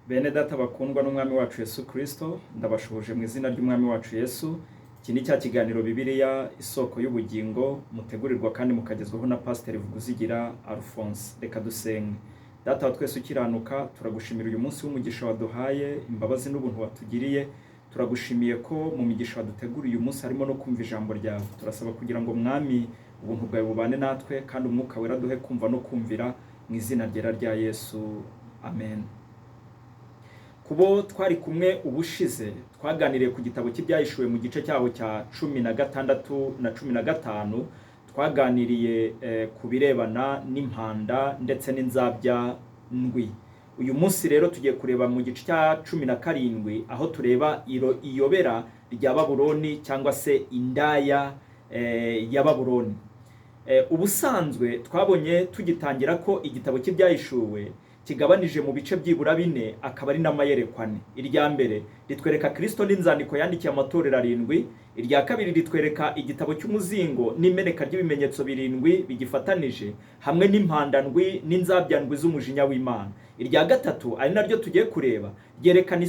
Bene data bakundwa n'umwami wacu Yesu Kristo, ndabashoboje mu izina ry'umwami wacu Yesu. Iki ni cya kiganiro Bibiliya isoko y'ubugingo mutegurirwa kandi mukagezwaho na Pastor Vuga Alphonse. Reka dusenge. Data wa twese ukiranuka, turagushimira uyu munsi w'umugisha waduhaye, imbabazi n'ubuntu watugiriye. Turagushimiye ko mu migisha waduteguriye uyu munsi harimo no kumva ijambo ryawe. Turasaba kugira ngo mwami ubuntu bwawe bubane natwe kandi umwuka wera duhe kumva no kumvira mu izina ryera rya Yesu. Amen. Kubo twari kumwe ubushize twaganiriye ku gitabo cy'Ibyahishuwe mu gice cyaho cya 16 na 15. Twaganiriye ku birebana n'impanda ndetse n'inzabya ndwi. Uyu munsi rero tugiye kureba mu gice cya 17 aho tureba iyobera rya Babuloni cyangwa se indaya ya Babuloni. Ubusanzwe twabonye tugitangira ko igitabo cy'Ibyahishuwe kigabanije mu bice byibura 4 akaba ari n'amayerekwane. Irya mbere ritwereka Kristo n'inzandiko yandikiye amatorero 7, irya kabiri ritwereka igitabo cy'umuzingo n'imeneka ry'ibimenyetso 7 bigifatanije hamwe n'impandandwi n'inzabyandwi z'umujinya w'Imana. Irya gatatu ari naryo tugiye kureba ryerekana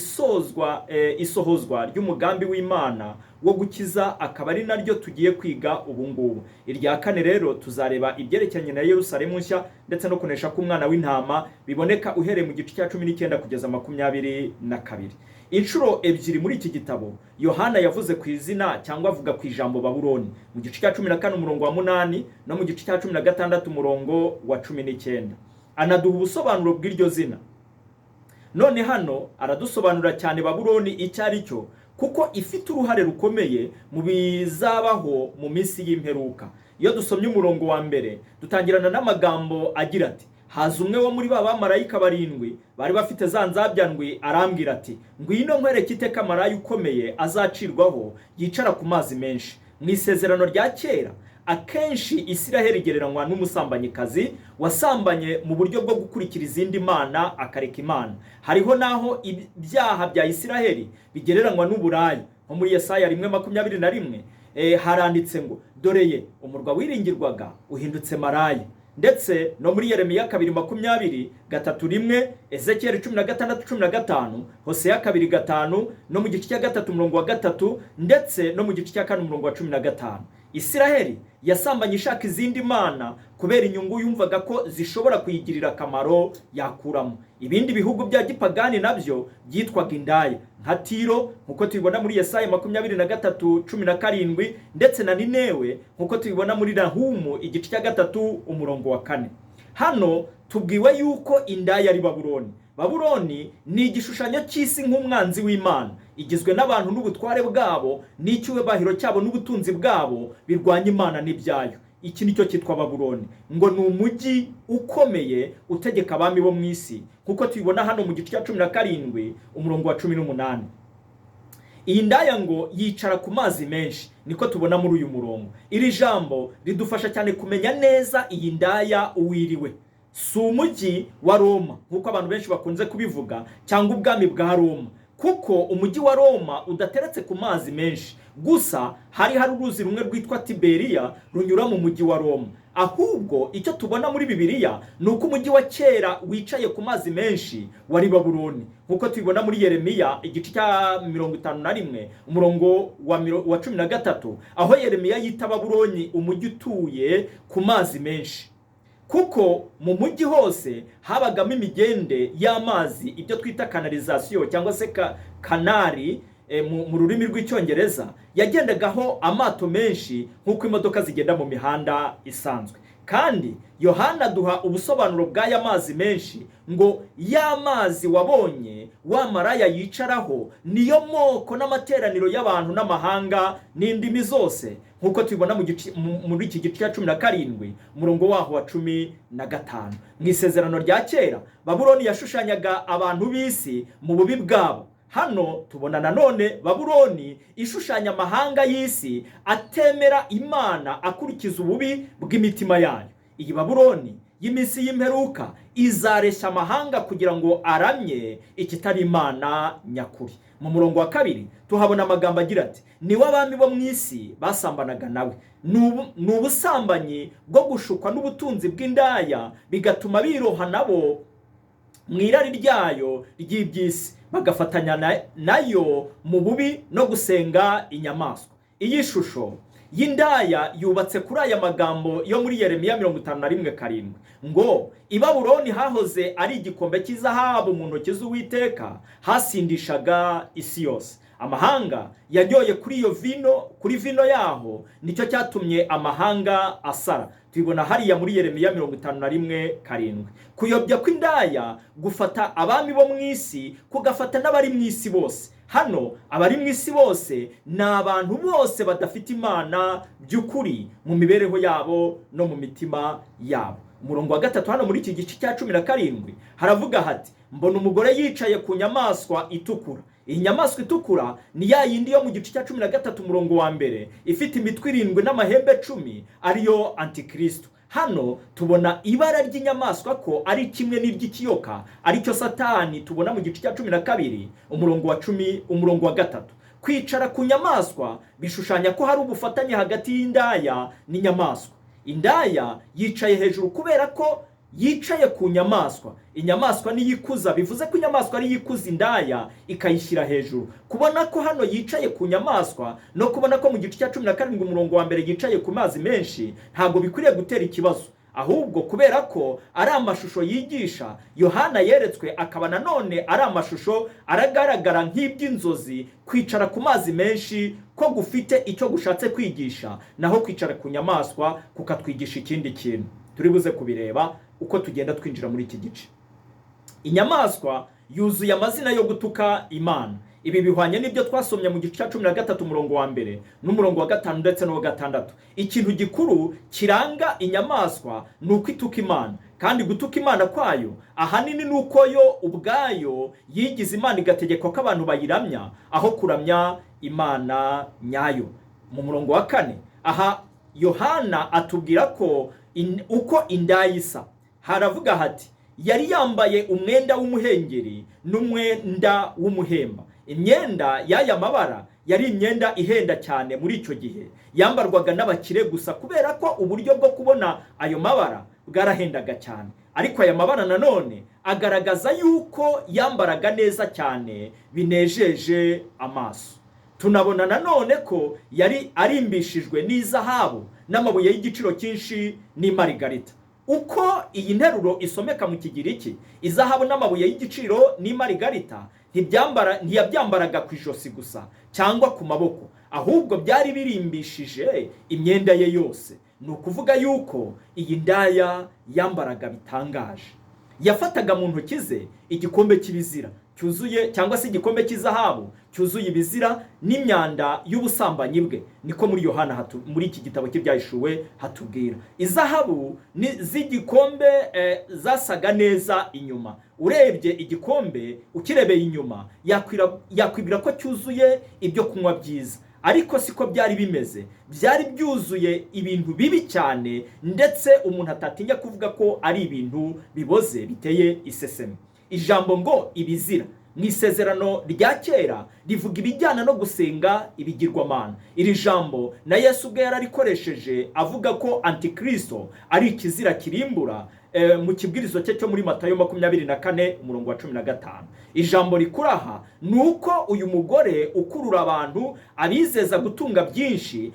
isohozwa ry'umugambi w'Imana wo gukiza, akaba ari naryo tugiye kwiga ubu ngubu. Irya kane rero tuzareba ibyerekeranye na Yerusalemu nshya ndetse no kunesha k'umwana w'intama biboneka uhereye mu gice cya 19 kugeza 22. Inshuro ebyiri muri iki gitabo Yohana yavuze ku izina cyangwa avuga ku ijambo Babuloni, mu gice cya 14 umurongo wa 8 no mu gice cya 16 umurongo wa 19. Anaduha ubusobanuro bw'iryo zina. None hano aradusobanura cyane Babuloni icyo ari cyo, kuko ifite uruhare rukomeye mu bizabaho mu minsi y'imperuka. Iyo dusomye umurongo wa mbere dutangirana n'amagambo agira ati: haza umwe wo muri ba bamarayika 7 bari bafite za nzabyandwi, arambwira ati: ngwino nkwereke iteka maraya ukomeye azacirwaho yicara ku mazi menshi. Mu isezerano rya kera akenshi Isiraheli igereranywa n'umusambanyikazi wasambanye mu buryo bwo gukurikira izindi mana akareka Imana. Hariho naho ibyaha bya Isiraheli bigereranywa n'uburayi. Nko muri Yesaya 1:21 haranditse ngo: doreye umurwa wiringirwaga uhindutse Malaya. Ndetse no muri Yeremiya 2:20, Ezekiel 16:15, Hosea 2:5 no mu gice cya 3 umurongo wa 3 ndetse no mu gice cya 4 umurongo wa 15. Isiraheli yasambanye ishaka izindi mana kubera inyungu yumvaga ko zishobora kuyigirira akamaro yakuramo. Ibindi bihugu bya gipagani nabyo byitwaga indaya, nka Tiro nkuko tubibona muri Yesaya 23:17 ndetse na Ninewe nkuko tubibona muri Nahumu igice cya 3 umurongo wa 4. Hano tubwiwe yuko indaya ari Babuloni. Babuloni ni igishushanyo cy'isi nk'umwanzi w'Imana, igizwe n'abantu n'ubutware bwabo n'icyubahiro cyabo n'ubutunzi bwabo birwanya Imana n'ibyayo. Iki nicyo cyitwa Babuloni, ngo ni umujyi ukomeye utegeka abami bo mu isi, kuko tubibona hano mu gice cya 17 umurongo wa 18. Iyi ndaya ngo yicara ku mazi menshi, niko tubona muri uyu murongo. Iri jambo ridufasha cyane kumenya neza iyi ndaya uwiriwe. Si umujyi wa Roma nkuko abantu benshi bakunze kubivuga, cyangwa ubwami bwa Roma, kuko umujyi wa Roma udateretse ku mazi menshi. Gusa hari uruzi rumwe rwitwa Tiberiya runyura mu mujyi wa Roma. Ahubwo icyo tubona muri Bibiliya ni uko umujyi wa kera wicaye ku mazi menshi wari Babuloni, nkuko tubibona muri Yeremiya igice cya 51 umurongo wa 13, aho Yeremiya yita Babuloni umujyi utuye ku mazi menshi. Kuko mu mujyi hose habagamo imigende y'amazi, ibyo twita canalisation cyangwa se kanari mu rurimi rw'icyongereza, yagendagaho amato menshi nkuko imodoka zigenda mu mihanda isanzwe. Kandi Yohana duha ubusobanuro bw'aya mazi menshi ngo y'amazi wabonye wa Malaya yicaraho niyo moko n'amateraniro y'abantu n'amahanga n'indimi zose, nkuko tubibona muri iki gice cya 17 umurongo waho wa 15. Mu isezerano rya kera Babuloni yashushanyaga abantu b'isi mu bubi bwabo. Hano tubona nanone Babuloni ishushanya amahanga y'isi atemera Imana akurikiza ububi bw'imitima yayo. Iyi Babuloni y'iminsi y'imperuka izareshya amahanga kugira ngo aramye ikitari Imana nyakuri. Mu murongo wa 2 tuhabona amagambo agira ati: niwe abami bo mu isi basambanaga nawe. Ni ubusambanyi bwo gushukwa n'ubutunzi bw'indaya bigatuma biroha nabo mu irari ryayo ry'iby'isi, bagafatanya nayo mu bubi no gusenga inyamaswa. Iyi shusho y'indaya yubatse kuri aya magambo yo muri Yeremiya 51:7 ngo i Babuloni hahoze ari igikombe cy'izahabu mu ntoki z'Uwiteka, hasindishaga isi yose. Amahanga yanyoye kuri vino yaho, nicyo cyatumye amahanga asara. Tubibona hariya muri Yeremiya 51:7. Kuyobya kw'indaya gufata abami bo mu isi, kugafata n'abari mu isi bose. Hano abari mu isi bose ni abantu bose badafite Imana by'ukuri mu mibereho yabo no mu mitima yabo. Umurongo wa 3 hano muri iki gice cya 17 haravuga hati, mbona umugore yicaye ku nyamaswa itukura. Iyi nyamaswa itukura ni ya yindi yo mu gice cya 13 umurongo wa 1 ifite imitwe 7 n'amahembe 10, ariyo Antikristo. Hano tubona ibara ry'inyamaswa ko ari kimwe n'iry'ikiyoka, aricyo Satani tubona mu gice cya 12 umurongo wa 10 umurongo wa 3. Kwicara ku nyamaswa bishushanya ko hari ubufatanye hagati y'indaya n'inyamaswa. Indaya yicaye hejuru kubera ko yicaye ku nyamaswa. Inyamaswa niyikuza, bivuze ko inyamaswa ari yikuza indaya ikayishyira hejuru. Kubona ko hano yicaye ku nyamaswa no kubona ko mu gice cya 17 umurongo wa 1 yicaye ku mazi menshi ntabwo bikwiriye gutera ikibazo, ahubwo kubera ko ari amashusho yigisha, Yohana yeretswe akaba nanone ari amashusho aragaragara nk'iby'inzozi. Kwicara ku mazi menshi ko gufite icyo gushatse kwigisha, naho kwicara ku nyamaswa kukatwigisha ikindi kintu. Turi buze kubireba uko tugenda twinjira muri iki gice. Inyamaswa yuzuye amazina yo gutuka Imana. Ibi bihwanye n'ibyo twasomye mu gice cya 13 umurongo wa 1 n'umurongo wa 5 ndetse no wa 6. Ikintu gikuru kiranga inyamaswa ni uko ituka Imana, kandi gutuka Imana kwayo ahanini ni uko yo ubwayo yigize Imana igategeka ko abantu bayiramya aho kuramya Imana nyayo. Mu murongo wa 4 aha Yohana atubwira ko uko indaya isa. Haravuga hati, yari yambaye umwenda w'umuhengeri n'umwenda w'umuhemba. Imyenda y'aya mabara yari imyenda ihenda cyane muri icyo gihe, yambarwaga n'abakire gusa kubera ko uburyo bwo kubona ayo mabara bwarahendaga cyane. Ariko aya mabara nanone agaragaza yuko yambaraga neza cyane binejeje amaso. Tunabona nanone ko yari arimbishijwe n'izahabu n'amabuye y'igiciro cyinshi n'imarigarita. Uko iyi nteruro isomeka mu Kigiriki, izahabu n'amabuye y'igiciro n'imarigarita ntiyabyambaraga ku ijosi gusa cyangwa ku maboko, ahubwo byari birimbishije imyenda ye yose. Ni ukuvuga yuko iyi ndaya yambaraga bitangaje. Yafataga mu ntoki ze igikombe cy'ibizira cyuzuye, cyangwa se igikombe cy'izahabu cyuzuye ibizira n'imyanda y'ubusambanyi bwe. Niko muri Yohana muri iki gitabo cy'Ibyahishuwe hatubwira. Izahabu z'igikombe zasaga neza inyuma. Urebye igikombe ukirebeye inyuma yakwibwira ko cyuzuye ibyo kunywa byiza, ariko siko byari bimeze. Byari byuzuye ibintu bibi cyane, ndetse umuntu atatinya kuvuga ko ari ibintu biboze biteye iseseme. Ijambo ngo ibizira mu isezerano rya kera rivuga ibijyana no gusenga ibigirwamana. Iri jambo na Yesu ubwe yararikoresheje avuga ko Antikristo ari ikizira kirimbura mu kibwirizo cye cyo muri Matayo 24 umurongo wa 15. Ijambo rikuraha ni uko uyu mugore ukurura abantu abizeza gutunga byinshi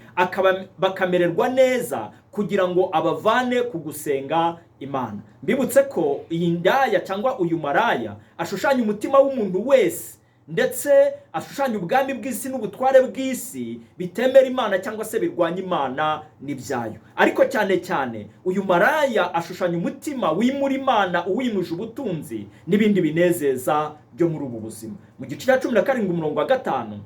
bakamererwa neza kugira ngo abavane ku gusenga Imana. Mbibutse ko iyi ndaya cyangwa uyu maraya ashushanya umutima w'umuntu wese, ndetse ashushanya ubwami bw'isi n'ubutware bw'isi bitemera Imana cyangwa se birwanya Imana n'ibyayo. Ariko cyane cyane uyu maraya ashushanya umutima wimura Imana, uwimuje ubutunzi n'ibindi binezeza byo muri ubu buzima. Mu gice cya 17 umurongo wa 5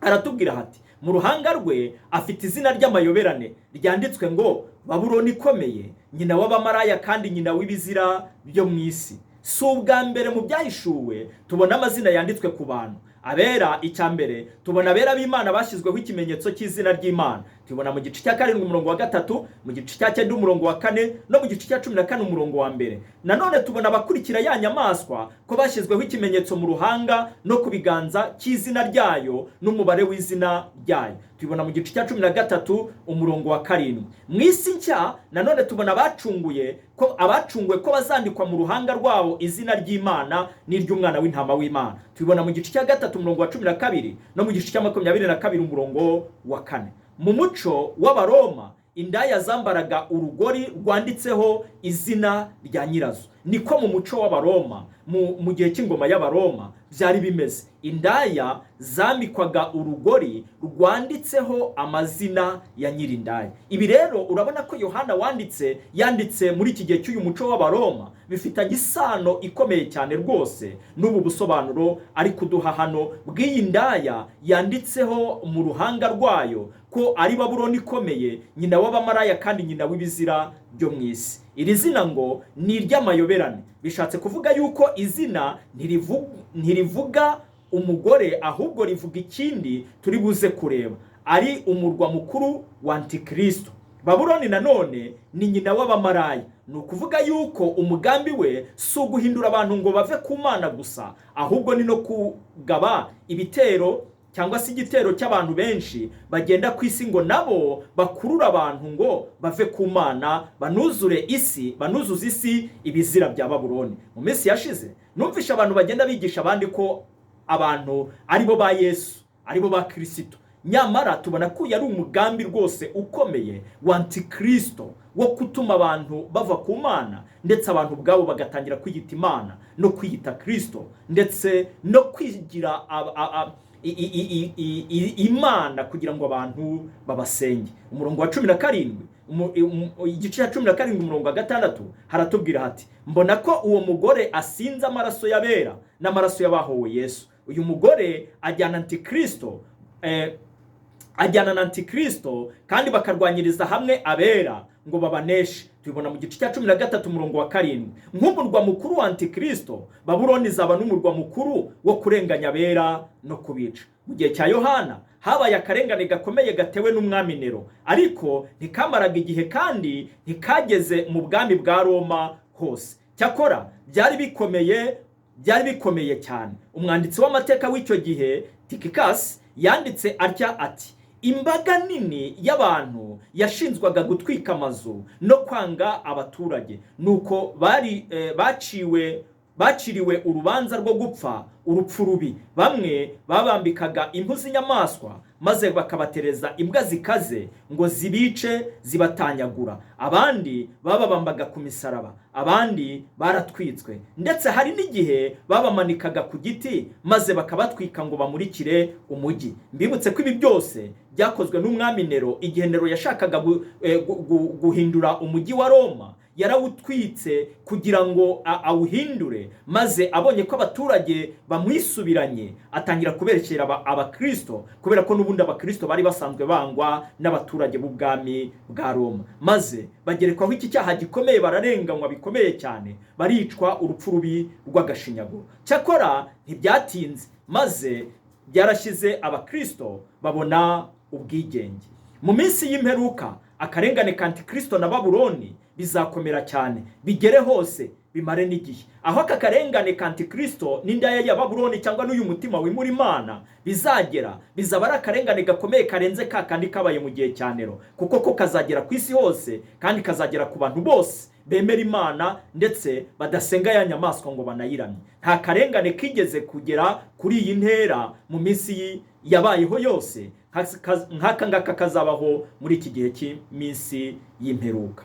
aratubwira hati, mu ruhanga rwe afite izina ry'amayoberane ryanditswe ngo Babuloni ikomeye, nyina w'abamaraya kandi nyina w'ibizira byo mu isi. Si ubwa mbere mu Byahishuwe tubona amazina yanditswe ku bantu. Abera, icya mbere tubona abera b'Imana bashyizweho ikimenyetso cy'izina ry'Imana tubibona mu gice cya 7 umurongo wa 3, mu gice cya 9 umurongo wa 4 no mu gice cya 14 umurongo wa 1. Nanone tubona abakurikira ya nyamaswa ko bashyizweho ikimenyetso mu ruhanga no ku biganza cy'izina ryayo n'umubare w'izina ryayo, tubibona mu gice cya 13 umurongo wa 7. Mu isi nshya nanone tubona abacunguwe ko bazandikwa mu ruhanga rwabo izina ry'Imana n'iry'umwana w'intama w'Imana, tubibona mu gice cya 3 umurongo wa 12 no mu gice cya 22 umurongo wa 4. Mu muco w'Abaroma indaya zambaraga urugori rwanditseho izina rya nyirazo. Niko mu muco w'Abaroma mu gihe cy'ingoma y'Abaroma byari bimeze. Indaya zamikwaga urugori rwanditseho amazina ya nyirindaya. Ibi rero urabona ko Yohana yanditse muri iki gihe cy'uyu muco w'Abaroma bifitanye isano ikomeye cyane rwose n'ubu busobanuro ari kuduha hano bw'iyi ndaya yanditseho mu ruhanga rwayo ko ari Babuloni ikomeye, nyina w'abamaraya kandi nyina w'ibizira byo mu isi. Iri zina ngo ni iry'amayoberane, bishatse kuvuga yuko izina ntirivuga umugore ahubwo rivuga ikindi turi buze kureba, ari umurwa mukuru wa Antikristo. Babuloni nanone ni nyina w'abamaraya, ni ukuvuga yuko umugambi we si uguhindura abantu ngo bave ku Mana gusa, ahubwo ni no kugaba ibitero cyangwa se igitero cy'abantu benshi bagenda ku isi ngo nabo bakurura abantu ngo bave ku Mana, banuzuza isi ibizira bya Babuloni. Mu minsi yashize numvishe abantu bagenda bigisha abandi ko abantu aribo ba Yesu, aribo ba Kristo. Nyamara tubona ko yari umugambi rwose ukomeye wa Antikristo wo gutuma abantu bava ku Mana, ndetse abantu ubwabo bagatangira kwiyita Imana no kwiyita Kristo, ndetse no kwigira Imana kugira ngo abantu babasenge. Umurongo wa 17 igice cya 17 umurongo wa 6 haratubwira hati, mbona ko uwo mugore asinze amaraso y'abera n'amaraso y'abahowe Yesu. Uyu mugore ajyana na Antikristo kandi bakarwanyiriza hamwe abera ngo babaneshe. Tubibona mu gice cya 13 umurongo wa 7. Nk'umurwa mukuru wa Antikristo, Babuloni izaba n'umurwa mukuru wo kurenganya abera no kubica. Mu gihe cya Yohana habaye akarengane gakomeye gatewe n'umwami Nero, ariko ntikamaraga igihe kandi ntikageze mu bwami bwa Roma hose. Cyakora byari bikomeye cyane. Umwanditsi w'amateka w'icyo gihe Tikikasi yanditse atya ati, imbaga nini y'abantu yashinzwaga gutwika amazu no kwanga abaturage, nuko baciriwe urubanza rwo gupfa urupfu rubi. Bamwe babambikaga impu z'inyamaswa maze bakabatereza imbwa zikaze ngo zibice zibatanyagura, abandi bababambaga ku misaraba, abandi baratwitswe, ndetse hari n'igihe babamanikaga ku giti maze bakabatwika ngo bamurikire umujyi. Mbibutse ko ibi byose byakozwe n'umwami Nero igihe Nero yashakaga guhindura umujyi wa Roma. Yarawutwitse kugira ngo awuhindure, maze abonye ko abaturage bamwisubiranye atangira kuberekera abakristo, kubera ko n'ubundi abakristo bari basanzwe bangwa n'abaturage b'ubwami bwa Roma. Maze bagerekwaho iki cyaha gikomeye, bararenganywa bikomeye cyane, baricwa urupfu rubi rw'agashinyaguro. Cyakora ntibyatinze, maze byarashize abakristo babona ubwigenge. Mu minsi y'imperuka akarengane ka Antikristo na Babuloni bizakomera cyane, bigere hose, bimare n'igihe. Aho aka karengane ka Antikristo n'indaya ya Babuloni cyangwa n'uyu mutima wimura Imana bizagera, bizaba ari akarengane gakomeye karenze kandi kabaye mu gihe cya Nero, kuko ko kazagera ku isi hose kandi kazagera ku bantu bose bemera Imana ndetse badasenga ya nyamaswa ngo banayiramye. Nta karengane kigeze kugera kuri iyi ntera mu minsi yabayeho yose nk'aka ngaka kazabaho muri iki gihe cy'iminsi y'imperuka.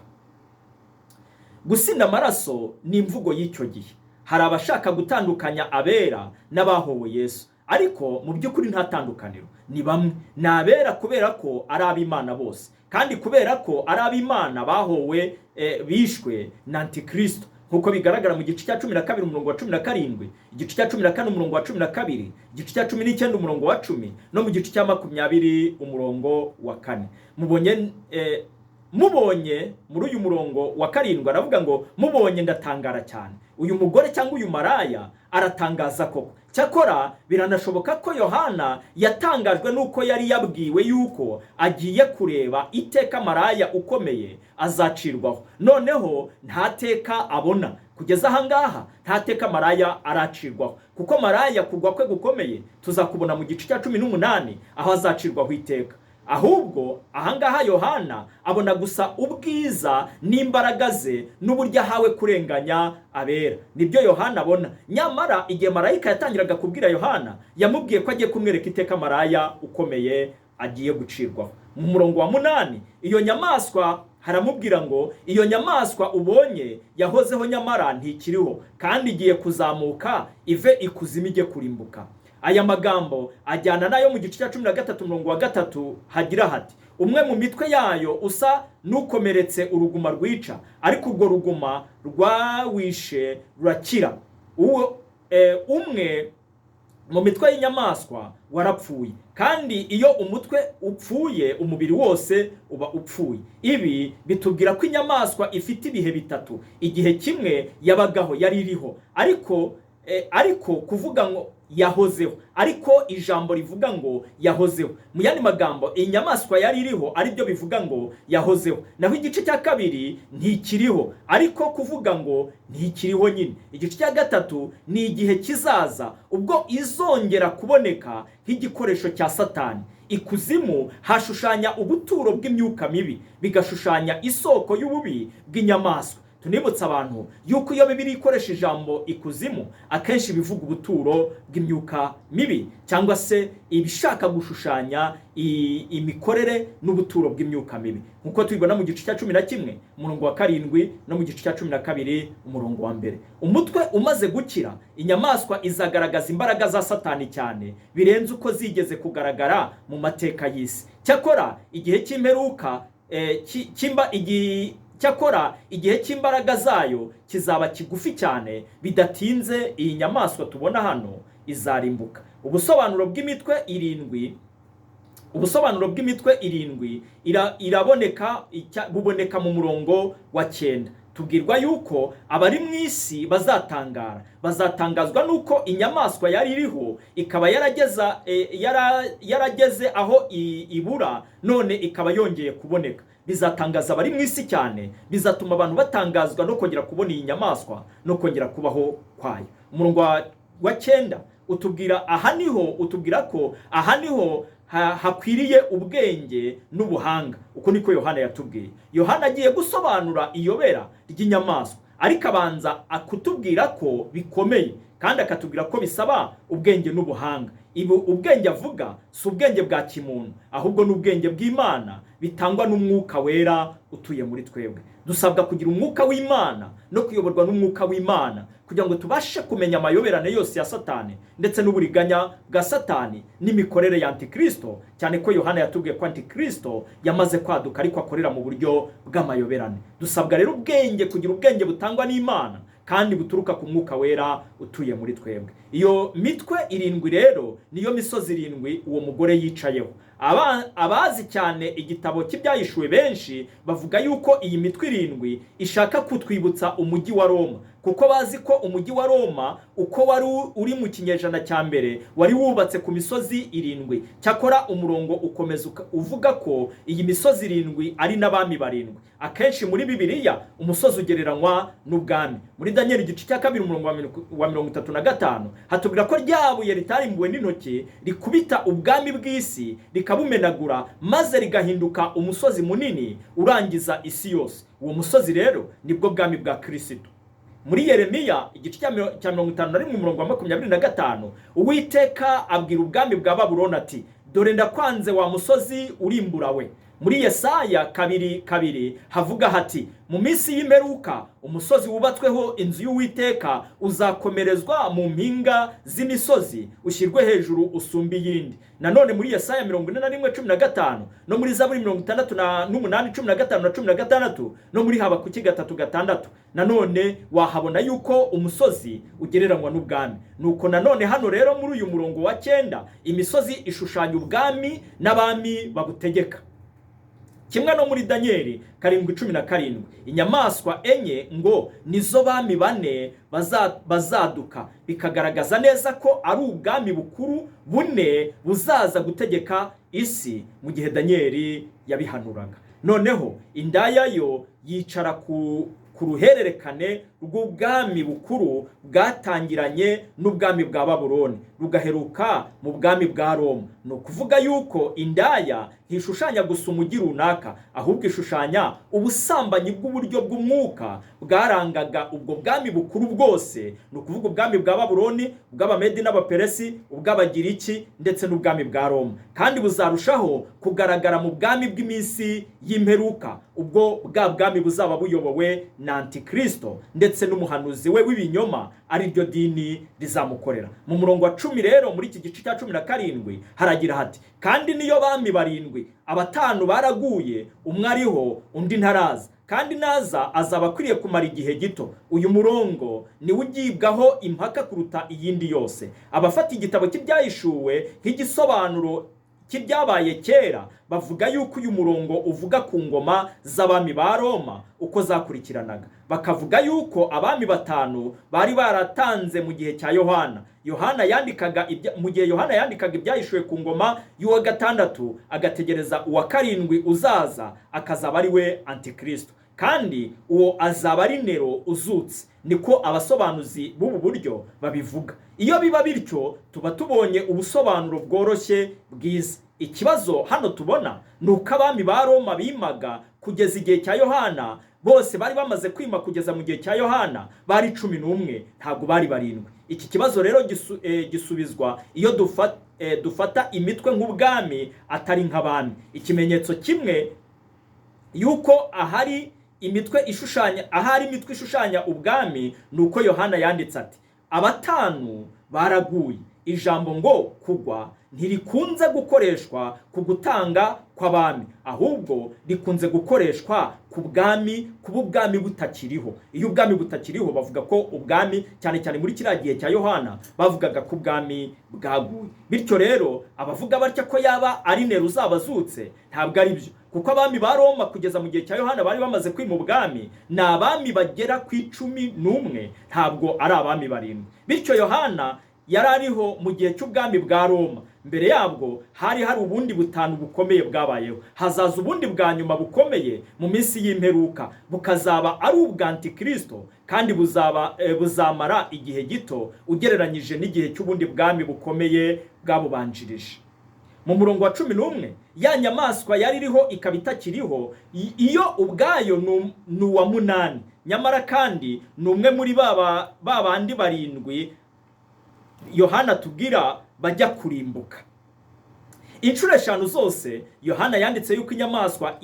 Gusinda amaraso ni imvugo y'icyo gihe. Hari abashaka gutandukanya abera n'abahowe Yesu, ariko mu by'ukuri nta tandukaniro, ni bamwe. Ni abera kubera ko ari ab'Imana bose, kandi kubera ko ari ab'Imana bahowe bishwe na Antikristo, nkuko bigaragara mu gice cya 12 umurongo wa 17, igice cya 14 umurongo wa 12, igice cya 19 umurongo wa 10 no mu gice cya 20 umurongo wa 4. Mubonye mubonye muri uyu murongo wa 7 aravuga ngo mubonye ndatangara cyane. Uyu mugore cyangwa uyu maraya aratangaza koko. Cyakora biranashoboka ko Yohana yatangajwe nuko yari yabwiwe yuko agiye kureba iteka maraya ukomeye azacirwaho. Noneho ntateka abona kugeza ahangaha, ntateka maraya aracirwaho, kuko maraya kugwa kwe gukomeye tuzakubona mu gice cya 18 aho azacirwaho iteka. Ahubwo ahangaha Yohana abona gusa ubwiza n'imbaraga ze n'uburyo ahawe kurenganya abera. Nibyo Yohana abona. Nyamara igihe marayika yatangiraga kubwira Yohana, yamubwiye ko agiye kumwereka iteka maraya ukomeye agiye gucirwaho. Mu murongo wa 8 iyo nyamaswa haramubwira ngo iyo nyamaswa ubonye yahozeho nyamara ntikiriho, kandi igiye kuzamuka ive ikuzimu ijye kurimbuka. Aya magambo ajyana nayo mu gice cya 13 murongo wa 3 hagira hati umwe mu mitwe yayo usa nukomeretse uruguma rwica, ariko urwo ruguma rwawishe rurakira. Umwe mu mitwe y'inyamaswa warapfuye, kandi iyo umutwe upfuye umubiri wose uba upfuye. Ibi bitubwira ko inyamaswa ifite ibihe bitatu. Igihe kimwe yabagaho yari iriho, ariko kuvuga ngo yahozeho, ariko ijambo rivuga ngo yahozeho. Mu yandi magambo inyamaswa yari iriho ari byo bivuga ngo yahozeho. Naho igice cya 2 ntikiriho, ariko kuvuga ngo ntikiriho nyine. Igice cya 3 ni igihe kizaza ubwo izongera kuboneka nk'igikoresho cya Satani. Ikuzimu hashushanya ubuturo bw'imyuka mibi, bigashushanya isoko y'ububi bw'inyamaswa. Tunibutsa abantu yuko iyo Bibiliya ikoresha ijambo ikuzimu akenshi bivuga ubuturo bw'imyuka mibi, cyangwa se ibishaka gushushanya imikorere n'ubuturo bw'imyuka mibi, nkuko tubibona mu gice cya 11 umurongo wa 7 no mu gice cya 12 umurongo wa 1. Umutwe umaze gukira, inyamaswa izagaragaza imbaraga za Satani cyane birenze uko zigeze kugaragara mu mateka y'isi. Cyakora igihe cy'imperuka igihe cy'imbaraga zayo kizaba kigufi cyane, bidatinze iyi nyamaswa tubona hano izarimbuka. Ubusobanuro bw'imitwe irindwi buboneka mu murongo wa 9. Tubwirwa yuko abari mu isi bazatangazwa nuko inyamaswa yari iriho ikaba yarageze aho ibura, none ikaba yongeye kuboneka. Bizatangaza abari mu isi cyane, bizatuma abantu batangazwa no kongera kubona iyi nyamaswa no kongera kubaho kwayo. Umurongo wa 9 utubwira ko aha niho hakwiriye ubwenge n'ubuhanga. Uko niko Yohana yatubwiye. Yohana agiye gusobanura iyobera ry'inyamaswa, ariko abanza akutubwira ko bikomeye, kandi akatubwira ko bisaba ubwenge n'ubuhanga. Ubwenge avuga si ubwenge bwa kimuntu, ahubwo n'ubwenge bw'Imana bitangwa n'umwuka wera utuye muri twebwe. Dusabwa kugira umwuka w'Imana no kuyoborwa n'umwuka w'Imana kugira ngo tubashe kumenya amayoberane yose ya Satani ndetse n'uburiganya bwa Satani n'imikorere ya Antikristo, cyane ko Yohana yatubwiye ko Antikristo yamaze kwaduka ariko akorera mu buryo bw'amayoberane. Dusabwa rero kugira ubwenge butangwa n'Imana kandi buturuka ku mwuka wera utuye muri twebwe. Iyo mitwe 7 rero niyo misozi 7 uwo mugore yicayeho. Abazi cyane igitabo cy'Ibyahishuwe benshi bavuga yuko iyi mitwe 7 ishaka kutwibutsa umujyi wa Roma, kuko bazi ko umujyi wa Roma uko wari uri mu kinyejana cya mbere wari wubatse ku misozi 7. Cyakora umurongo ukomeza uvuga ko iyi misozi 7 ari n'abami 7. Akenshi muri Bibiliya umusozi ugereranywa n'ubwami. Muri Daniel igice cya 2 umurongo wa 35 hatubwira ko ryabuye ritarimbuwe n'intoki rikubita ubwami bw'isi rikabumenagura, maze rigahinduka umusozi munini urangiza isi yose. Uwo musozi rero nibwo bwami bwa Kristo. Muri Yeremiya igice cya 51 umurongo wa 25 Uwiteka abwira ubwami bwa Babuloni ati dore ndakwanze wa musozi urimburawe. Muri Yesaya 2:2 havuga hati mu minsi y'imperuka umusozi wubatsweho inzu y'Uwiteka uzakomerezwa mu mpinga z'imisozi ushyirwe hejuru usumba iyindi. Nanone muri Yesaya 41:15 no muri Zaburi 68:15-16 no muri Habakuki 3:6 nanone wahabona yuko umusozi ugereranywa n'ubwami. Nuko nanone hano rero muri uyu murongo wa 9 imisozi ishushanya ubwami n'abami babutegeka. kimwe no muri Danieli 7:17 inyamaswa enye ngo nizo bami bane bazaduka, bikagaragaza neza ko ari ubwami bukuru bune buzaza gutegeka isi mu gihe Danieli yabihanuraga. Noneho indaya yo yicara ku ruhererekane rw'ubwami bukuru bwatangiranye n'ubwami bwa Babuloni rugaheruka mu bwami bwa Roma. No kuvuga yuko indaya ntishushanya gusa umujyi runaka, ahubwo ishushanya ubusambanyi bw'uburyo bw'umwuka bwarangaga ubwo bwami bukuru bwose. No kuvuga ubwami bwa Babuloni, ubw'Abamedi n'Abaperesi, ubw'Abagiriki ndetse n'ubwami bwa Roma, kandi buzarushaho kugaragara mu bwami bw'iminsi y'imperuka, ubwo bwa bwami buzaba buyobowe na Antikristo ndetse n'umuhanuzi we w'ibinyoma, ari ryo dini rizamukorera. Mu murongo wa 10 rero muri iki gice cya 17 haragira hati, kandi niyo bami barindwi, abatanu baraguye, umwe ariho undi ntaraza, kandi naza azaba akwiriye kumara igihe gito. Uyu murongo ni ugibwaho impaka kuruta iyindi yose. Abafata igitabo cy'Ibyahishuwe nk'igisobanuro cy'ibyabaye kera bavuga yuko uyu murongo uvuga ku ngoma z'abami ba Roma uko zakurikiranaga. Bakavuga yuko abami batanu bari baratanze mu gihe cya Yohana. Mu gihe Yohana yandikaga Ibyahishuwe ku ngoma y'uwa gatandatu, agategereza uwa karindwi uzaza, akazaba ari we Antikristo, kandi uwo azaba ari Nero uzutse. Niko abasobanuzi b'ubu buryo babivuga. Iyo biba bityo tuba tubonye ubusobanuro bworoshye bwiza. Ikibazo hano tubona nuko abami ba Roma bimaga kugeza igihe cya Yohana, bose bari bamaze kwima kugeza mu gihe cya Yohana bari 11, ntabwo bari barindwi. Iki kibazo rero gisubizwa iyo dufata imitwe nk'ubwami atari nk'abami. Ikimenyetso kimwe yuko ahari imitwe ishushanya ubwami nuko Yohana yanditse ati, abatanu baraguye. Ijambo ngo kugwa ntirikunze gukoreshwa ku gutanga kw'abami, ahubwo rikunze gukoreshwa ku bwami, kuba ubwami butakiriho. Iyo ubwami butakiriho bavuga ko ubwami, cyane cyane muri kiriya gihe cya Yohana, bavugaga ko ubwami bwaguye. Bityo rero abavuga batya ko yaba ari Nero uzabazutse ntabwo ari byo, kuko abami ba Roma kugeza mu gihe cya Yohana bari bamaze kwima ubwami ni abami bagera ku 11, ntabwo ari abami barindwi. Bityo Yohana yari ariho mu gihe cy'ubwami bwa Roma. Mbere yabwo hari ubundi butanu bukomeye bwabayeho. Hazaza ubundi bwa nyuma bukomeye mu minsi y'imperuka, bukazaba ari ubwa Antikristo, kandi buzamara igihe gito ugereranyije n'igihe cy'ubundi bwami bukomeye bwabubanjirije. Mu murongo wa 11 ya nyamaswa yari iriho ikaba itakiriho, iyo ubwayo ni uwa 8, nyamara kandi ni umwe muri bandi barindwi Yohana tubwira bajya kurimbuka. Inshuro 5 zose Yohana yanditse yuko inyamaswa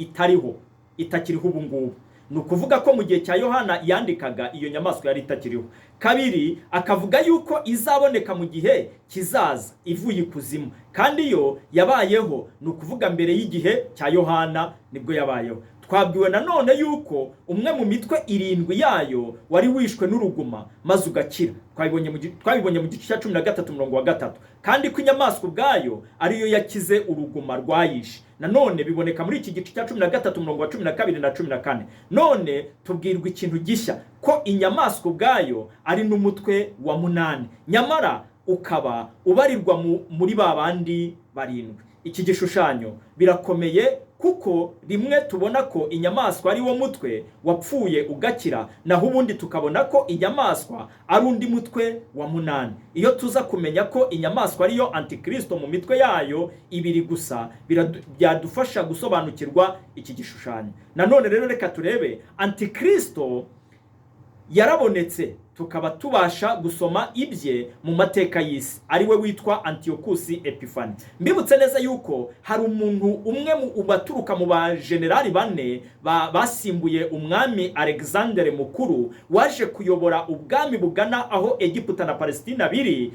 itakiriho ubu ngubu. Ni ukuvuga ko mu gihe cya Yohana yandikaga iyo nyamaswa yari itakiriho. Kabiri akavuga yuko izaboneka mu gihe kizaza ivuye ikuzimu, kandi yo yabayeho, ni ukuvuga mbere y'igihe cya Yohana nibwo yabayeho. Twabwiwe nanone yuko umwe mu mitwe 7 yayo wari wishwe n'uruguma maze ugakira. Twabibonye mu gice cya 13 murongo wa 3, kandi ko inyamaswa ubwayo ariyo yakize uruguma rwayishe. Nanone biboneka muri iki gice cya 13 murongo wa 12 na 14. None tubwirwa ikintu gishya, ko inyamaswa ubwayo ari n'umutwe wa 8, nyamara ukaba ubarirwa muri babandi barindwi. Iki gishushanyo birakomeye, kuko rimwe tubona ko inyamaswa ari wo mutwe wapfuye ugakira, naho ubundi tukabona ko inyamaswa ari undi mutwe wa 8. Iyo tuza kumenya ko inyamaswa ariyo Antikristo mu mitwe yayo 2 gusa, byadufasha gusobanukirwa iki gishushanyo. Nanone rero reka turebe Antikristo yarabonetse, tukaba tubasha gusoma ibye mu mateka y'isi, ari we witwa Antiokusi Epifani. Mbibutse neza yuko hari umuntu umwe mu baturuka mu bajenerali 4 basimbuye umwami Alexander Mukuru, waje kuyobora ubwami bugana aho Egiputa na Palestina biri.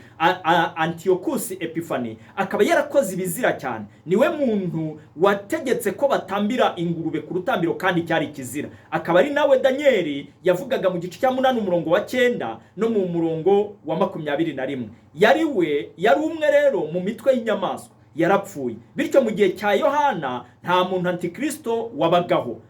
Antiokusi Epifani akaba yarakoze ibizira cyane. Niwe muntu wategetse ko batambira ingurube ku rutambiro, kandi cyari kizira. Akaba ari nawe Danieli yavugaga mu gice cya 8 umurongo wa 9 no mu murongo wa 21. Yari umwe rero mu mitwe y'inyamaswa. yarapfuye. Bityo mu gihe cya Yohana nta muntu antikristo wabagaho,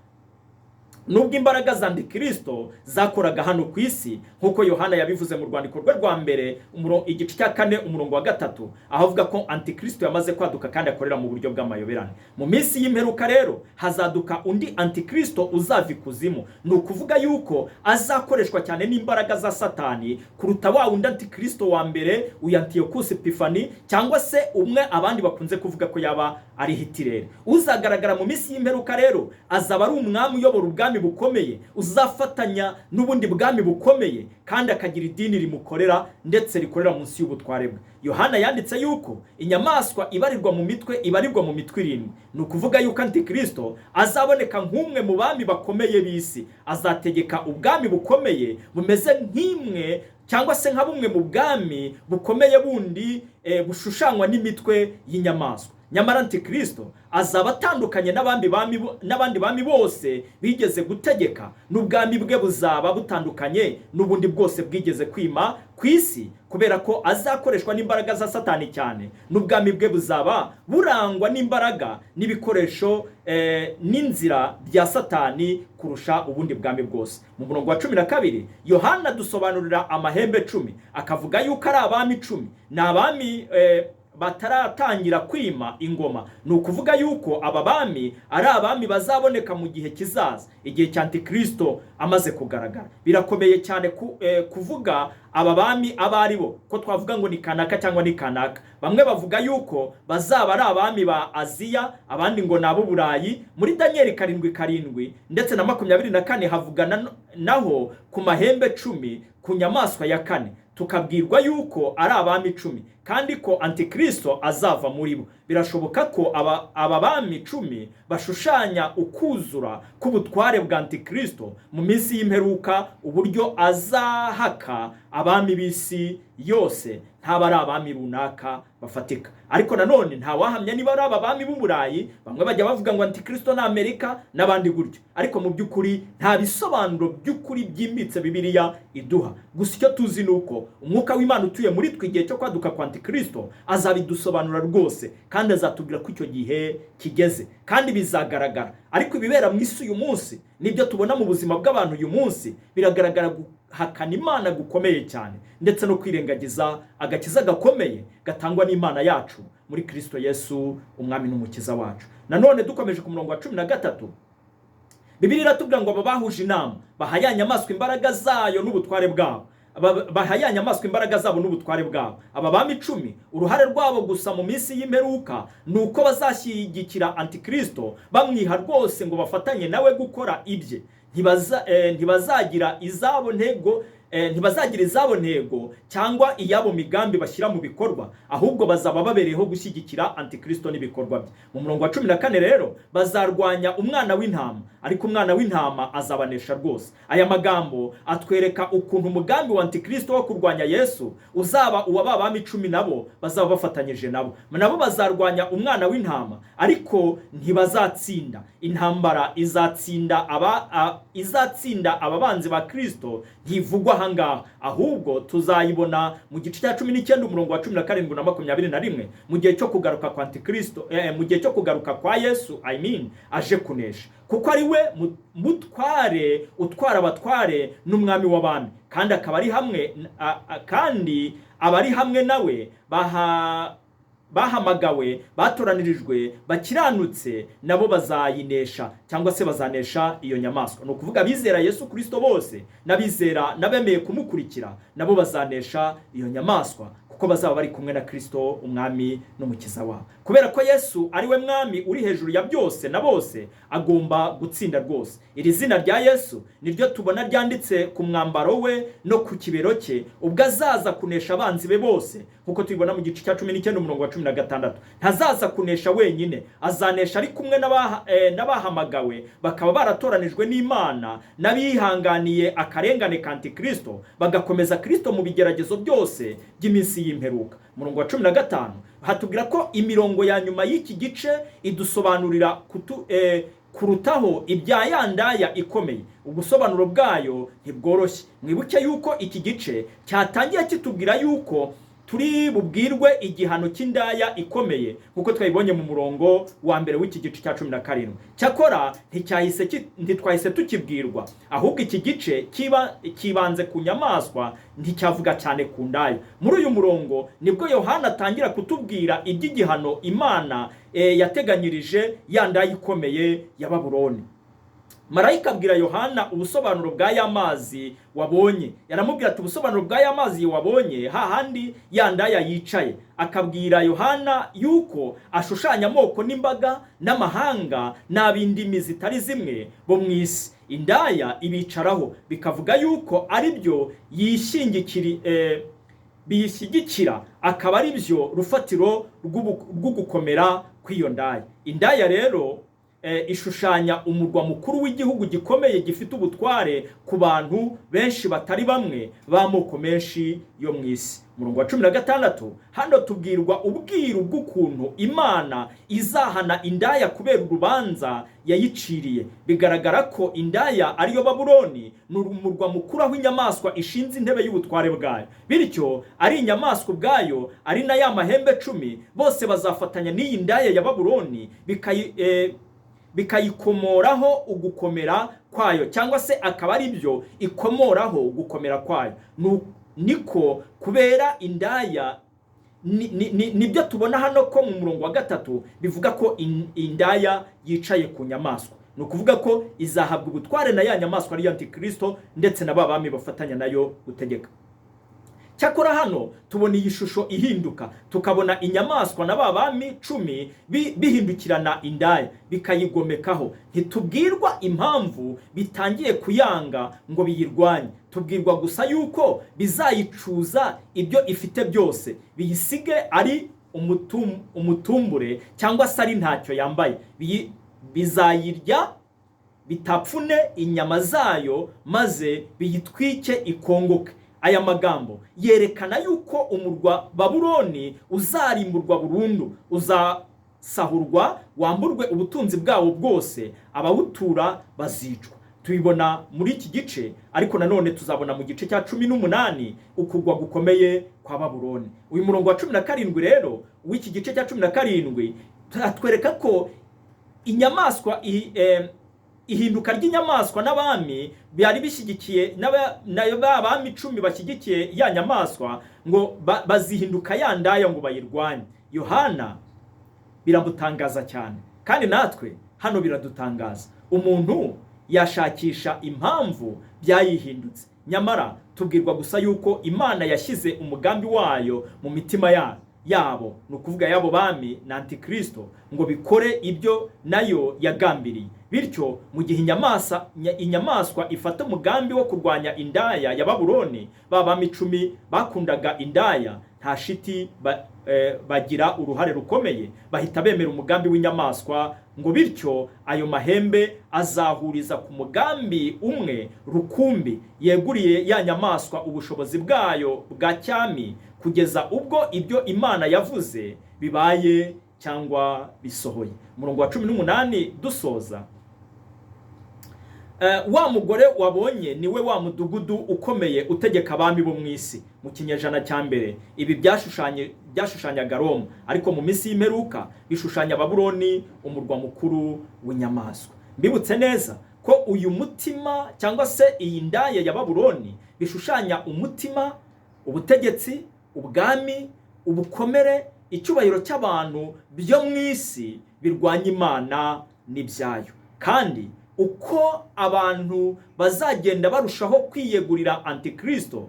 nubwo imbaraga za antikristo zakoraga hano ku isi, nkuko Yohana yabivuze mu rwandiko rwe rwa mbere igice cya 4 umurongo wa 3, aho avuga ko antikristo yamaze kwaduka kandi akorera mu buryo bw'amayoberane. Mu minsi y'imperuka rero hazaduka undi antikristo uzava ikuzimu. Ni ukuvuga yuko azakoreshwa cyane n'imbaraga za Satani kuruta wa undi antikristo wa mbere, uyu Antiochus Epiphanes, cyangwa se umwe abandi bakunze kuvuga ko yaba ari Hitler. Uzagaragara mu minsi y'imperuka rero azaba ari umwami uyobora ubwami bukomeye, uzafatanya n'ubundi bwami bukomeye, kandi akagira idini rimukorera ndetse rikorera munsi y'ubutware bwe. Yohana yanditse yuko inyamaswa ibarirwa mu mitwe 7. Ni ukuvuga yuko antikristo azaboneka nk'umwe mu bami bakomeye b'isi, azategeka ubwami bukomeye bumeze nk'imwe cyangwa se nka bumwe mu bwami bukomeye bundi bushushanywa n'imitwe y'inyamaswa. Nyamara antikristo azaba atandukanye n'abandi bami bose bigeze gutegeka, n'ubwami bwe buzaba butandukanye n'ubundi bwose bwigeze kwima ku isi, kubera ko azakoreshwa n'imbaraga za Satani cyane. N'ubwami bwe buzaba burangwa n'imbaraga n'ibikoresho n'inzira bya Satani kurusha ubundi bwami bwose. Mu murongo wa 12 Yohana dusobanurira amahembe 10, akavuga yuko ari abami 10, ni abami bataratangira kwima ingoma. Ni ukuvuga yuko aba bami ari abami bazaboneka mu gihe kizaza, igihe cya antikristo amaze kugaragara. Birakomeye cyane kuvuga aba bami abari bo, ko twavuga ngo ni kanaka cyangwa ni kanaka. Bamwe bavuga yuko bazaba ari abami ba Aziya, abandi ngo nabo Burayi. Muri Daniel 7:7 ndetse na 24 havuga naho ku mahembe 10 ku nyamaswa ya 4, tukabwirwa yuko ari abami 10 kandi ko antikristo azava muri bo. Birashoboka ko aba bami 10 bashushanya ukuzura k'ubutware bwa antikristo mu minsi y'imperuka, uburyo azahaka abami b'isi yose ntaba ari abami runaka bafatika. Ariko nanone nta wahamya niba ari abami b'Uburayi. Bamwe bajya bavuga ngo antikristo na Amerika n'abandi gutyo, ariko mu by'ukuri nta bisobanuro by'ukuri byimbitse Bibiliya iduha. Gusa icyo tuzi nuko umwuka w'Imana utuye muri twe igihe cyo kwaduka kwa antikristo azabidusobanura rwose, kandi azatubwira ko icyo gihe kigeze kandi bizagaragara. Ariko ibibera mu isi uyu munsi nibyo tubona mu buzima bw'abantu uyu munsi, biragaragara guhakana Imana gukomeye cyane, ndetse no kwirengagiza agakiza gakomeye gatangwa n'Imana yacu muri Kristo Yesu umwami n'umukiza wacu. Nanone dukomeje ku murongo wa 13 Bibiliya iratubwira ngo aba bahuje inama bahaya inyamaswa imbaraga zayo n'ubutware bwabo. Bahaya inyamaswa imbaraga zabo n'ubutware bwabo. Aba bami 10 uruhare rwabo gusa mu minsi y'imperuka nuko bazashyigikira antikristo, bamwiha rwose ngo bafatanye nawe gukora ibye. Ntibazagira izabo ntego cyangwa iyabo migambi bashyira mu bikorwa, ahubwo bazaba babereyeho gushyigikira antikristo n'ibikorwa bye. Mu murongo wa 14 rero bazarwanya umwana w'intama, ariko umwana w'intama azabanesha rwose. Aya magambo atwereka ukuntu umugambi wa antikristo wo kurwanya Yesu uzaba uwa babami 10 nabo bazaba bafatanyije nabo bazarwanya umwana w'intama, ariko ntibazatsinda. Intambara izatsinda ababanzi ba Kristo ntivugwa ahangaha, ahubwo tuzayibona mu gice cya 19 umurongo wa 17 na 21 mu gihe cyo kugaruka kwa antikristo, mu gihe cyo kugaruka kwa Yesu aje kunesha, kuko ari we mutware utwara abatware n'umwami w'abami, kandi abari hamwe nawe bahamagawe, batoranirijwe, bakiranutse, nabo bazayinesha cyangwa se bazanesha iyo nyamaswa. No kuvuga bizera Yesu Kristo bose n'abizera n'abemeye kumukurikira nabo bazanesha iyo nyamaswa, kuko bazaba bari kumwe na Kristo umwami n'umukiza wabo. Kubera ko Yesu ari we mwami uri hejuru ya byose na bose, agomba gutsinda rwose. Iri zina rya Yesu niryo tubona ryanditse ku mwambaro we no ku kibero cye, ubwo azaza kunesha abanzi be bose, kuko tubibona mu gice cya 19 umurongo wa 16. Ntazaza kunesha wenyine, azanesha ari kumwe n'abahamagawe bakaba baratoranijwe n'Imana, n'abihanganiye akarengane ka antikristo, bagakomeza Kristo mu bigeragezo byose by'iminsi y'imperuka. Umurongo wa 15 hatubwira ko imirongo ya nyuma y'iki gice idusobanurira kurutaho ibya yandaya ikomeye. Ubusobanuro bwayo ntibworoshye. Mwibuke yuko iki gice cyatangiye kitubwira yuko turi bubwirwe igihano cy'indaya ikomeye nkuko twabibonye mu murongo wa mbere w'iki gice cya 17. Cyakora ntitwahise tukibwirwa, ahubwo iki gice kibanze ku nyamaswa, nticyavuga cyane ku ndaya. Muri uyu murongo nibwo Yohana atangira kutubwira iby'igihano Imana yateganyirije ya ndaya ikomeye ya Babuloni. Marayika abwira Yohana ubusobanuro bwa ya mazi wabonye. Yaramubwira ati ubusobanuro bwa ya mazi wabonye hahandi ya ndaya yicaye. Akabwira Yohana yuko ashushanya amoko n'imbaga n'amahanga n'ab'indimi zitari zimwe bo mu isi. Indaya ibicaraho, bikavuga yuko ari byo biyishyigikira, akaba ari byo rufatiro rwo gukomera kw'iyo ndaya. Indaya rero ishushanya umurwa mukuru w'igihugu gikomeye gifite ubutware ku bantu benshi batari bamwe b'amoko menshi yo mu isi. Murongo wa 16 hano tubwirwa ubwiru bw'ukuntu Imana izahana indaya kubera urubanza yayiciriye. Bigaragara ko indaya ariyo Babuloni, ni umurwa mukuru aho inyamaswa ishinze intebe y'ubutware bwayo. Bityo ari inyamaswa ubwayo ari na ya mahembe 10 bose bazafatanya n'iyi ndaya ya Babuloni bikayikomoraho ugukomera kwayo, cyangwa se akaba ari byo ikomoraho gukomera kwayo. Niko kubera indaya nibyo tubona hano ko mu murongo wa 3 bivuga ko indaya yicaye ku nyamaswa. Ni ukuvuga ko izahabwa ubutware na ya nyamaswa ari Antikristo ndetse na babami bafatanya nayo gutegeka. Cyakora hano tubona iyi shusho ihinduka, tukabona inyamaswa na babami 10 bihindukirana indaya bikayigomekaho. Ntitubwirwa impamvu bitangiye kuyanga ngo biyirwanye, tubwirwa gusa yuko bizayicuza ibyo ifite byose, biyisige ari umutumbure cyangwa se ari ntacyo yambaye. Bizayirya bitapfune inyama zayo maze biyitwike ikongoke. Aya magambo yerekana yuko umurwa Babuloni uzarimburwa burundu, uzasahurwa, wamburwe ubutunzi bwawo bwose, abawutura bazicwa. Tubibona muri iki gice, ariko nanone tuzabona mu gice cya 18 ukugwa gukomeye kwa Babuloni. Uyu murongo wa 17 rero w'iki gice cya 17 atwereka ko inyamaswa ihinduka ry'inyamaswa n'abami byari bishyigikiye n'abami 10 bashyigikiye ya nyamaswa ngo bazihinduka ya ndaya ngo bayirwanye. Yohana biramutangaza cyane, kandi natwe hano biradutangaza. Umuntu yashakisha impamvu byayihindutse, nyamara tubwirwa gusa yuko Imana yashyize umugambi wayo mu mitima yabo, ni ukuvuga yabo bami na Antikristo, ngo bikore ibyo nayo yagambiriye. Bityo mu gihe inyamaswa ifata umugambi wo kurwanya indaya ya Babuloni, babami 10 bakundaga indaya nta shiti bagira uruhare rukomeye, bahita bemera umugambi w'inyamaswa, ngo bityo ayo mahembe azahuriza ku mugambi umwe rukumbi, yeguriye ya nyamaswa ubushobozi bwayo bwa cyami, kugeza ubwo ibyo Imana yavuze bibaye cyangwa bisohoye. Murongo wa 18 dusoza, wa mugore wabonye niwe wa mudugudu ukomeye utegeka abami bo mu isi. Mu kinyejana cya mbere ibi byashushanyaga Roma, ariko mu minsi y'imperuka bishushanya Babuloni, umurwa mukuru w'inyamaswa. Mbibutse neza ko uyu mutima cyangwa se iyi ndaya ya Babuloni bishushanya umutima, ubutegetsi, ubwami, ubukomere, icyubahiro cy'abantu byo mu isi birwanya Imana n'ibyayo. Kandi uko abantu bazagenda barushaho kwiyegurira Antikristo,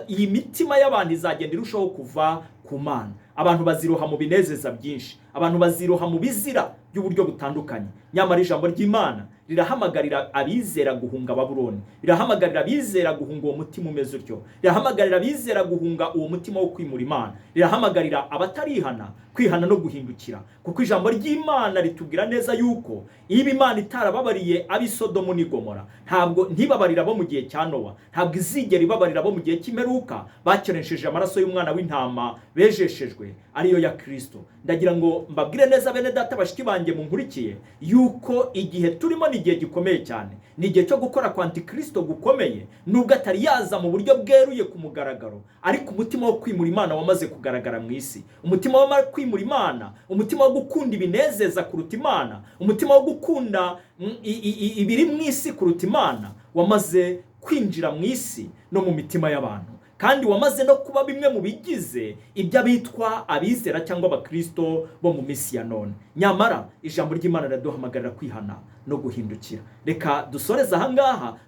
iyi mitima y'abantu izagenda irushaho kuva ku Mana. Abantu baziroha mu binezeza byinshi, abantu baziroha mu bizira by'uburyo butandukanye. Nyamara ijambo ry'Imana rirahamagarira abizera guhunga Babuloni, rirahamagarira abizera guhunga uwo mutima umeze utyo, rirahamagarira abizera guhunga uwo mutima wo kwimura Imana, rirahamagarira abatarihana kwihana no guhindukira, kuko ijambo ry'Imana ritubwira neza yuko iyo Imana itarababariye ab'isodomu n'i Gomora, ntabwo ntibabarira bo mu gihe cya Nowa, ntabwo izigera ibabarira bo mu gihe cy'imperuka bakenesheje amaraso y'umwana w'intama bejeshejwe ariyo ya Kristo. Ndagira ngo mbabwire neza bene data bashiki banjye munkurikiye yuko igihe turimo ni igihe gikomeye cyane, ni igihe cyo gukora kwa Antikristo gukomeye, nubwo atari yaza mu buryo bweruye ku mugaragaro, ariko umutima wo kwimura Imana wamaze kugaragara mu isi. Umutima wo kwimura Imana, umutima wo gukunda ibinezeza kuruta Imana, umutima wo gukunda ibiri mu isi kuruta Imana wamaze kwinjira mu isi no mu mitima y'abantu, kandi wamaze no kuba bimwe mu bigize ibyo abitwa abizera cyangwa abakristo bo mu minsi ya none. Nyamara ijambo ry'Imana riraduhamagarira kwihana no guhindukira. Reka dusoreze aha ngaha